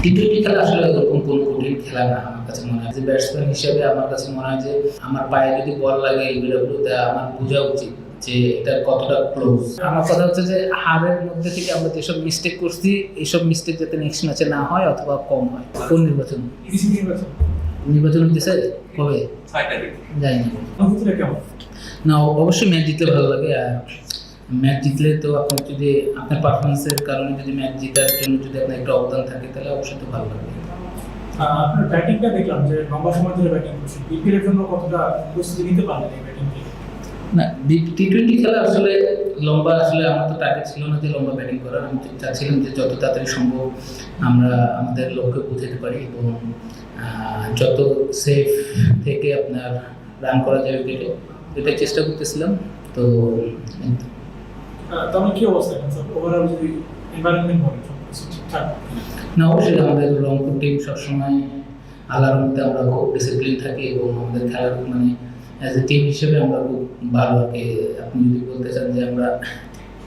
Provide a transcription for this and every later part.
T twenty খেলা আসলে এরকম কোনো কঠিন খেলা না আমার কাছে মনে হয়। যে ব্যাটসম্যান হিসেবে আমার কাছে মনে হয় যে আমার পায়ে যদি বল লাগে এইগুলোতে আমার বোঝা উচিত যে এটা কতটা ক্লোজ। আমার কথা হচ্ছে যে হারের মধ্যে থেকে আমরা যেসব মিস্টেক করছি এইসব মিস্টেক যাতে নেক্সট ম্যাচে না হয় অথবা কম হয়। কোন নির্বাচন নির্বাচন হইতেছে কবে? যাই না না, অবশ্যই ম্যাচ জিতলে ভালো লাগে। আর ম্যাচ জিতলে তো আপনার যদি আপনার পারফরমেন্সের কারণে যদি ম্যাচ জেতার জন্য যদি আপনার একটা অবদান থাকে তাহলে অবশ্যই তো ভালো লাগবে। আপনার ব্যাটিংটা দেখলাম যে লম্বা সময় ধরে ব্যাটিং করছেন, বিপিএলের জন্য কতটা প্রস্তুতি নিতে পারলেন এই ব্যাটিং নিয়ে? না, টি-টোয়েন্টি খেলা আসলে লম্বা, আসলে আমার তো টার্গেট ছিল না যে লম্বা ব্যাটিং করার। আমি চাচ্ছিলাম যে যত তাড়াতাড়ি সম্ভব আমরা আমাদের লক্ষ্যে পৌঁছাতে পারি এবং যত সেফ থেকে আপনার রান করা যায় উইকেটে, এটাই চেষ্টা করতেছিলাম। তো তখন কি অবস্থা স্যার, ওভারঅল যদি এনভায়রনমেন্ট বলেন সবকিছু ঠিকঠাক? না, অবশ্যই আমাদের রংপুর টিম সবসময় আল্লাহর মধ্যে আমরা খুব ডিসিপ্লিন থাকি এবং আমাদের খেলার মানে অ্যাজ এ টিম হিসেবে আমরা খুব ভালো আছি। আপনি যদি বলতে চান যে আমরা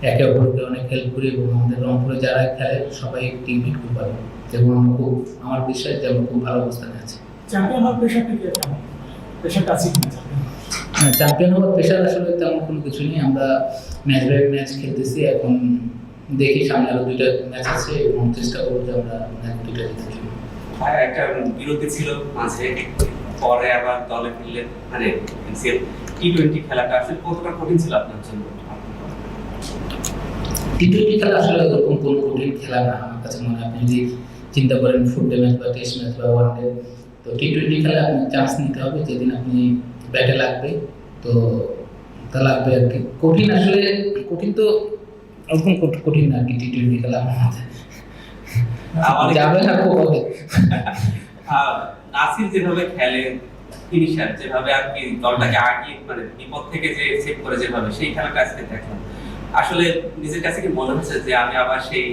একে অপরকে অনেক হেল্প করি এবং আমাদের রংপুরে যারা খেলে সবাই টিমমেট খুব ভালো এবং আমরা খুব, আমার বিশ্বাস যে আমরা খুব ভালো অবস্থানে আছি। চ্যাম্পিয়ন হওয়ার প্রেশারটা কি কেমন? প্রেশারটা আছে কি না? চ্যাম্পিয়ন হওয়ার প্রেশার আসলে তেমন কোনো কিছু নেই। আমরা ম্যাচ বাই ম্যাচ খেলতেছি। এখন দেখি সামনে আরো 2টা ম্যাচ আছে এবং চেষ্টা করবো যে আমরা ম্যাচ 2টা জিতার জন্য। একটা বিরতি ছিল মাঝে, পরে আবার দলে ফিরলেন। মানে টি-টোয়েন্টি খেলাটা আসলে কতটা কঠিন ছিল আপনার জন্য? টি-টোয়েন্টি খেলা আসলে এরকম কোনো কঠিন খেলা না আমার কাছে মনে হয়। আপনি যদি চিন্তা করেন ফুটবল ম্যাচ বা টেস্ট ম্যাচ বা ওয়ানডে, তো টি-টোয়েন্টি খেলা আপনি চান্স নিতে হবে। যেদিন আপনি ব্যাটে লাগবে তো তা লাগবে আর কি। কঠিন আসলে কঠিন তো ওরকম কঠিন না আর কি টি-টোয়েন্টি খেলা আমার মধ্যে যাবে না খুব হবে। নাসির যেভাবে খেলে, ফিনিশার যেভাবে আর কি দলটাকে আগিয়ে মানে বিপদ থেকে যে সেভ করে যেভাবে, সেই খেলাটা আজকে দেখলাম। আসলে নিজের কাছে কি মনে হচ্ছে যে আমি আবার সেই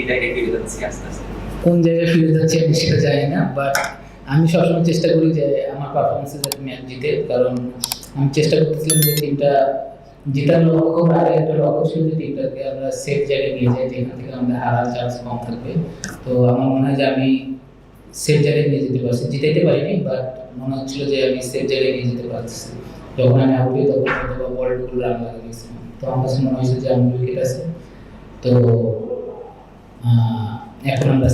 জায়গায় ফিরে যাচ্ছি আস্তে আস্তে? কোন জায়গায় ফিরে যাচ্ছি আমি সেটা জানি না, বাট আমি সবসময় চেষ্টা করি যে আমার পারফরমেন্সে যাতে ম্যাচ জিতে। কারণ আমি চেষ্টা করতেছিলাম যে টিমটা জেতার লক্ষ্য, আর একটা লক্ষ্য ছিল যে টিমটাকে আমরা সেফ জায়গায় নিয়ে যাই যেখান থেকে আমাদের হারার চান্স কম থাকবে। তো আমার মনে হয় যে আমি সেফ জায়গায় নিয়ে যেতে পারছি। জিতাইতে পারিনি, বাট মনে হচ্ছিল যে আমি সেফ জায়গায় নিয়ে যেতে পারছি। যখন আমি আউট হই তখন হয়তো বলগুলো রান লাগে গেছিলাম। তো আমার কাছে মনে হয়েছে যে আমার উইকেট আছে। তো এখন আমরা